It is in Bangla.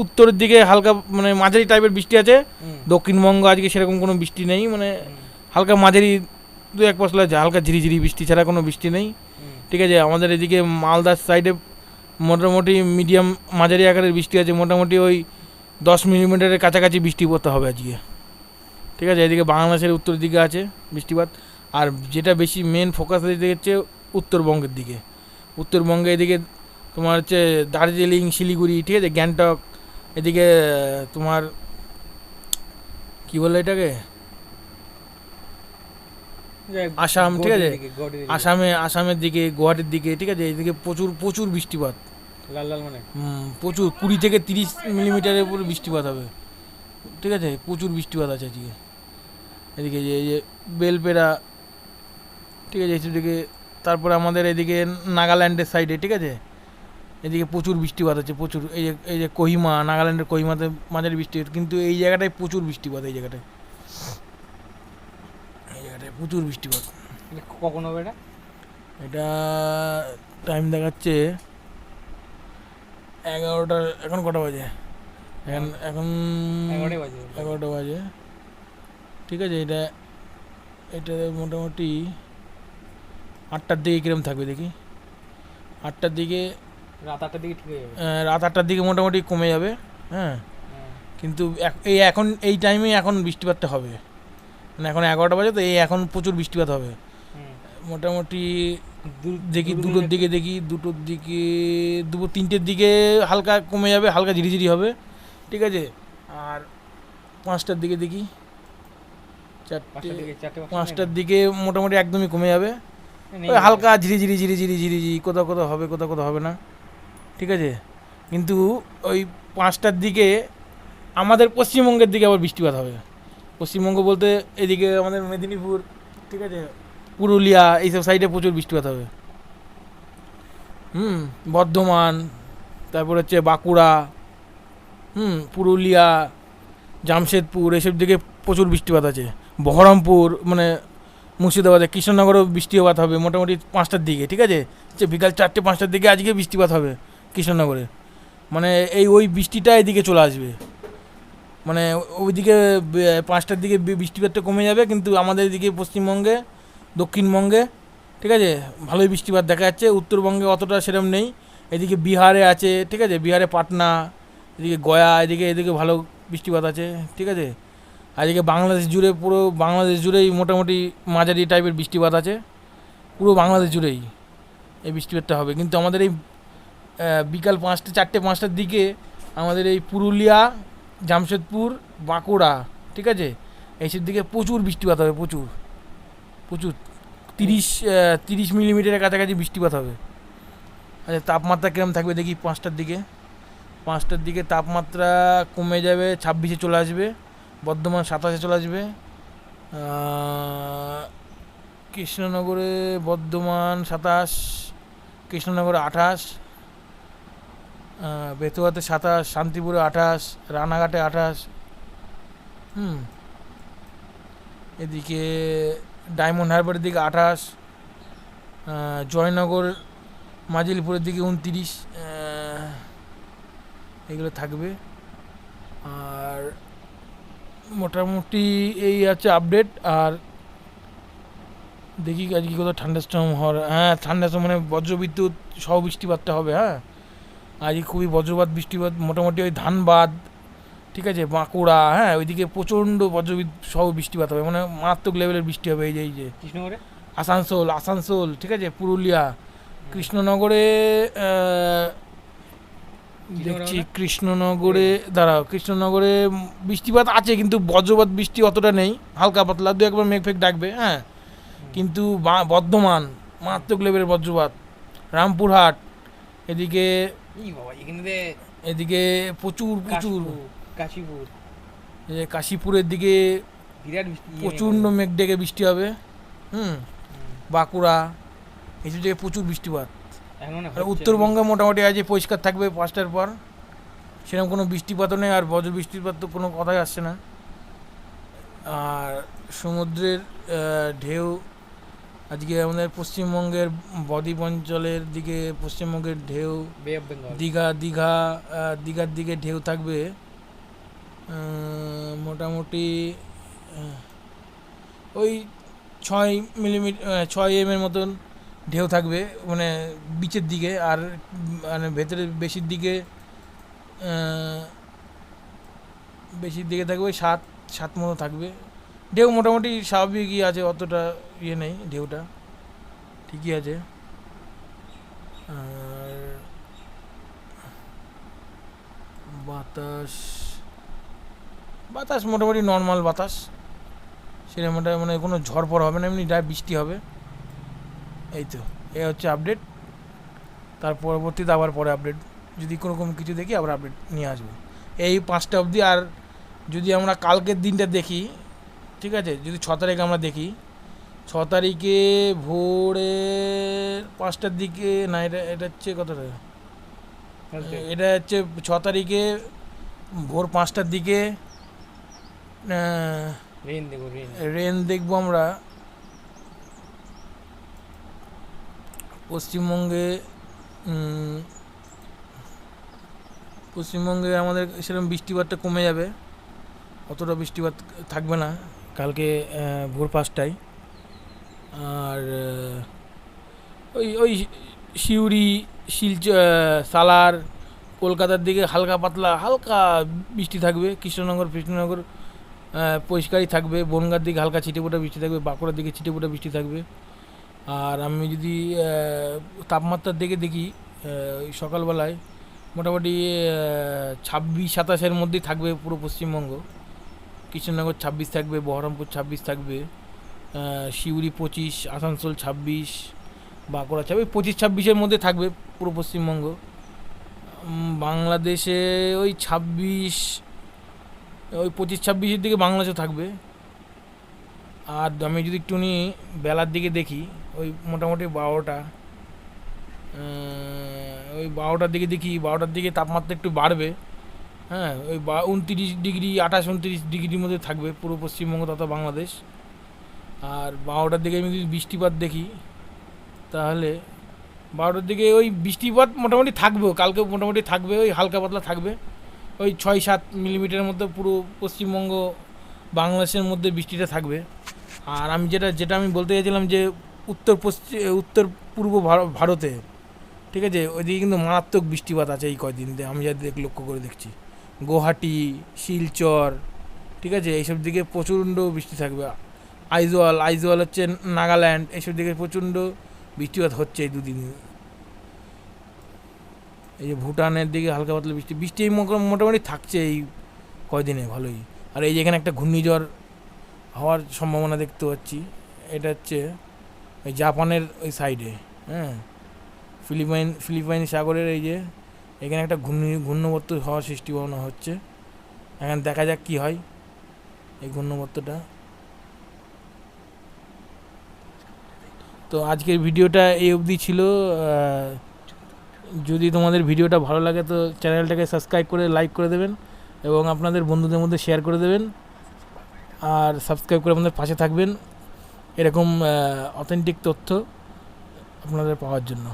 উত্তরের দিকে হালকা মানে মাঝারি টাইপের বৃষ্টি আছে। দক্ষিণবঙ্গ আজকে সেরকম কোনো বৃষ্টি নেই, মানে হালকা মাঝারি দু এক পশলা আছে, হালকা ঝিরিঝিরি বৃষ্টি ছাড়া কোনো বৃষ্টি নেই। ঠিক আছে, আমাদের এদিকে মালদার সাইডে মোটামুটি মিডিয়াম মাঝারি আকারের বৃষ্টি আছে, মোটামুটি ওই 10 মিলিমিটারের কাছাকাছি বৃষ্টি পড়তে হবে আজকে। ঠিক আছে, এদিকে বাংলাদেশের উত্তর দিকে আছে বৃষ্টিপাত। আর যেটা বেশি মেন ফোকাস হচ্ছে উত্তরবঙ্গের দিকে। উত্তরবঙ্গে এদিকে তোমার হচ্ছে দার্জিলিং, শিলিগুড়ি, ঠিক আছে, গ্যাংটক, এদিকে তোমার কি বলে এটাকে আসাম, ঠিক আছে, আসামের দিকে, গুয়াহাটির দিকে, ঠিক আছে, এদিকে প্রচুর প্রচুর বৃষ্টিপাত, লাল লাল মানে প্রচুর 20 থেকে 30 মিলিমিটারের উপরে বৃষ্টিপাত হবে। ঠিক আছে, প্রচুর বৃষ্টিপাত আছে আজকে এদিকে, যে এই যে বেলপেরা, ঠিক আছে, এদিকে। তারপরে আমাদের এদিকে নাগাল্যান্ডের সাইডে, ঠিক আছে, এদিকে প্রচুর বৃষ্টিপাত আছে, প্রচুর। এই যে কোহিমা, নাগাল্যান্ডের কোহিমাতে মাঝারি বৃষ্টি, কিন্তু এই জায়গাটায় প্রচুর বৃষ্টিপাত, এই জায়গাটায় প্রচুর বৃষ্টিপাত। কখন হবে এটা? এটা টাইম দেখাচ্ছে 11টা। এখন কটা বাজে? এখন 11টা বাজে। ঠিক আছে, এটা এটা মোটামুটি 8টার দিকে কিরম থাকবে দেখি। 8টার দিকে, রাত 8টার দিকে ঠিক হয়ে যাবে। রাত 8টার দিকে মোটামুটি কমে যাবে। হ্যাঁ, কিন্তু এখন এই টাইমেই এখন বৃষ্টিপাতটা হবে, মানে এখন 11টা বাজে, তো এখন প্রচুর বৃষ্টিপাত হবে মোটামুটি। দেখি দুটোর দিকে, দুপুর 3টের দিকে হালকা কমে যাবে, হালকা ঝিরিঝিরি হবে। ঠিক আছে, আর 5টার দিকে দেখি, 5টার দিকে মোটামুটি একদমই কমে যাবে, ওই হালকা ঝিরিঝিরি কোথাও কোথাও হবে, কোথাও কোথাও হবে না। ঠিক আছে, কিন্তু ওই 5টার দিকে আমাদের পশ্চিমবঙ্গের দিকে আবার বৃষ্টিপাত হবে। পশ্চিমবঙ্গ বলতে এদিকে আমাদের মেদিনীপুর, ঠিক আছে, পুরুলিয়া, এইসব সাইডে প্রচুর বৃষ্টিপাত হবে। বর্ধমান, তারপর হচ্ছে বাঁকুড়া, পুরুলিয়া, জামশেদপুর, এইসব দিকে প্রচুর বৃষ্টিপাত আছে। বহরমপুর, মানে মুর্শিদাবাদে, কৃষ্ণনগরেও বৃষ্টিপাত হবে মোটামুটি 5টার দিকে। ঠিক আছে, বিকাল 4টে-5টার দিকে আজকে বৃষ্টিপাত হবে কৃষ্ণনগরে। মানে ওই বৃষ্টিটা এদিকে চলে আসবে, মানে ওইদিকে 5টার দিকে বৃষ্টিপাতটা কমে যাবে, কিন্তু আমাদের এদিকে পশ্চিমবঙ্গে, দক্ষিণবঙ্গে, ঠিক আছে, ভালোই বৃষ্টিপাত দেখা যাচ্ছে। উত্তরবঙ্গে অতটা সেরকম নেই। এদিকে বিহারে আছে, ঠিক আছে, বিহারে পাটনা, এদিকে গয়া, এদিকে ভালো বৃষ্টিপাত আছে। ঠিক আছে, আর এদিকে বাংলাদেশ জুড়ে, পুরো বাংলাদেশ জুড়েই মোটামুটি মাঝারি টাইপের বৃষ্টিপাত আছে, পুরো বাংলাদেশ জুড়েই এই বৃষ্টিপাতটা হবে। কিন্তু আমাদের এই বিকাল 4টে-5টার দিকে আমাদের এই পুরুলিয়া, জামশেদপুর, বাঁকুড়া, ঠিক আছে, এইসব দিকে প্রচুর বৃষ্টিপাত হবে, প্রচুর প্রচুর 30 মিলিমিটারের কাছাকাছি বৃষ্টিপাত হবে। আচ্ছা, তাপমাত্রা কীরকম থাকবে দেখি 5টার দিকে তাপমাত্রা কমে যাবে, 26-এ চলে আসবে, বর্ধমান 27-এ চলে আসবে, কৃষ্ণনগরে, বর্ধমান 27, কৃষ্ণনগরে 28, বেতুয়াতে 27, শান্তিপুরে 28, রানাঘাটে 28, এদিকে ডায়মন্ড হারবারের দিকে 28, জয়নগর, মাজিলপুরের দিকে 29, এগুলো থাকবে। আর মোটামুটি এই আছে আপডেট। আর দেখি আজকে কোথাও ঠান্ডাস্টর্ম হওয়ার, ঠান্ডাস্টর্ম মানে বজ্রবিদ্যুৎ সহ বৃষ্টিপাতটা হবে। হ্যাঁ, আজকে খুবই বজ্রপাত, বৃষ্টিপাত মোটামুটি ওই ধানবাদ, ঠিক আছে, বাঁকুড়া, ওইদিকে প্রচণ্ড বজ্রবিদ্যুৎ সহ বৃষ্টিপাত হবে, মানে মারাত্মক লেভেলের বৃষ্টি হবে। এই যে কৃষ্ণনগরে, আসানসোল, ঠিক আছে, পুরুলিয়া, কৃষ্ণনগরে, দেখছি কৃষ্ণনগরে, কৃষ্ণনগরে বৃষ্টিপাত আছে, কিন্তু বজ্রপাত বৃষ্টি অতটা নেই, হালকা পাতলা 2-একবার মেঘ ফেঘ ডাকবে। কিন্তু বর্ধমান মারাত্মক লেভেলের বজ্রপাত, রামপুরহাট, এদিকে প্রচুর কাশীপুরের দিকে প্রচণ্ড মেঘ ডেকে বৃষ্টি হবে। বাঁকুড়া, এইসব জায়গায় প্রচুর বৃষ্টিপাত। উত্তরবঙ্গে মোটামুটি আজ পরিষ্কার থাকবে 5টার পর, সেরকম কোনো বৃষ্টিপাতও নেই, আর বজ্র বৃষ্টিপাত তো কোনো কথাই আসছে না। আর সমুদ্রের ঢেউ আজকে আমাদের পশ্চিমবঙ্গের বদ্বীপ অঞ্চলের দিকে পশ্চিমবঙ্গের ঢেউ, বে অফ বেঙ্গল। দীঘার দিকে ঢেউ থাকবে মোটামুটি ওই 6 mm মতন ঢেউ থাকবে, মানে বিচের দিকে। আর মানে ভেতরে বেশির দিকে থাকবে ওই 7 মতো থাকবে ঢেউ। মোটামুটি স্বাভাবিকই আছে, অতটা ইয়ে নেই, ঢেউটা ঠিকই আছে। আর বাতাস বাতাস মোটামুটি নর্মাল বাতাস, সেরকমটা মানে কোনো ঝড় পড় হবে না, এমনি ডাইরেক্ট বৃষ্টি হবে। এই তো, এই হচ্ছে আপডেট। তার পরবর্তীতে আবার পরে আপডেট, যদি কোনো কিছু দেখি আবার আপডেট নিয়ে আসবো এই 5টা অবধি। আর যদি আমরা কালকের দিনটা দেখি, ঠিক আছে, যদি 6 তারিখ আমরা দেখি, 6 তারিখে ভোরে 5টার দিকে না, এটা হচ্ছে কতটা, এটা হচ্ছে 6 তারিখে ভোর 5টার দিকে রেন দেখো, রেন দেখবো আমরা পশ্চিমবঙ্গে। পশ্চিমবঙ্গে আমাদের সেরকম বৃষ্টিপাতটা কমে যাবে, অতটা বৃষ্টিপাত থাকবে না কালকে ভোর 5টায়। আর ওই ওই সিউড়ি, সালার, কলকাতার দিকে হালকা বৃষ্টি থাকবে। কৃষ্ণনগর পরিষ্কারই থাকবে। বনগাঁর দিকে হালকা ছিটেফোঁটা বৃষ্টি থাকবে। বাঁকুড়ার দিকে ছিটেফোঁটা বৃষ্টি থাকবে। আর আমি যদি তাপমাত্রার দিকে দেখি, ওই সকালবেলায় মোটামুটি 26-27-এর মধ্যেই থাকবে পুরো পশ্চিমবঙ্গ। কৃষ্ণনগর 26 থাকবে, বহরমপুর 26 থাকবে, সিউড়ি 25, আসানসোল 26, বাঁকুড়া 25-26-এর মধ্যে থাকবে পুরো পশ্চিমবঙ্গ। বাংলাদেশে ওই 25-26-এর দিকে বাংলাদেশে থাকবে। আর আমি যদি একটুখানি বেলার দিকে দেখি, ওই মোটামুটি 12টা, ওই 12টার দিকে দেখি, 12টার দিকে তাপমাত্রা একটু বাড়বে। হ্যাঁ, ওই 29 ডিগ্রি, 28-29 ডিগ্রির মধ্যে থাকবে পুরো পশ্চিমবঙ্গ তথা বাংলাদেশ। আর 12টার দিকে আমি যদি বৃষ্টিপাত দেখি, তাহলে 12টার দিকে ওই বৃষ্টিপাত মোটামুটি থাকবেও, কালকে মোটামুটি থাকবে, ওই হালকা পাতলা থাকবে, ওই 6-7 মিলিমিটারের মধ্যে পুরো পশ্চিমবঙ্গ বাংলাদেশের মধ্যে বৃষ্টিটা থাকবে। আর আমি যেটা আমি বলতে চাইছিলাম যে উত্তর পূর্ব ভারতে, ঠিক আছে, ওইদিকে কিন্তু মারাত্মক বৃষ্টিপাত আছে এই কয়দিন, আমি যা লক্ষ্য করে দেখছি। গুয়াহাটি, শিলচর, ঠিক আছে, এইসব দিকে প্রচণ্ড বৃষ্টি থাকবে। আইজওয়াল হচ্ছে নাগাল্যান্ড, এইসব দিকে প্রচণ্ড বৃষ্টিপাত হচ্ছে এই দুদিন। এই যে ভুটানের দিকে হালকা পাতলা বৃষ্টি এই মোটামুটি থাকছে এই কয়দিনে ভালোই। আর এই যে এখানে একটা ঘূর্ণিঝড় হওয়ার সম্ভাবনা দেখতে পাচ্ছি, এটা হচ্ছে ওই জাপানের ওই সাইডে, হ্যাঁ, ফিলিপাইন সাগরের এই যে এখানে একটা ঘূর্ণবর্ত হওয়ার সৃষ্টিভাবনা হচ্ছে। এখন দেখা যাক কি হয় এই ঘূর্ণবর্তটা। তো আজকের ভিডিওটা এই অবধি ছিল। যদি তোমাদের ভিডিওটা ভালো লাগে তো চ্যানেলটাকে সাবস্ক্রাইব করে লাইক করে দেবেন এবং আপনাদের বন্ধুদের মধ্যে শেয়ার করে দেবেন। আর সাবস্ক্রাইব করে আমাদের পাশে থাকবেন এরকম অথেন্টিক তথ্য আপনাদের পাওয়ার জন্য।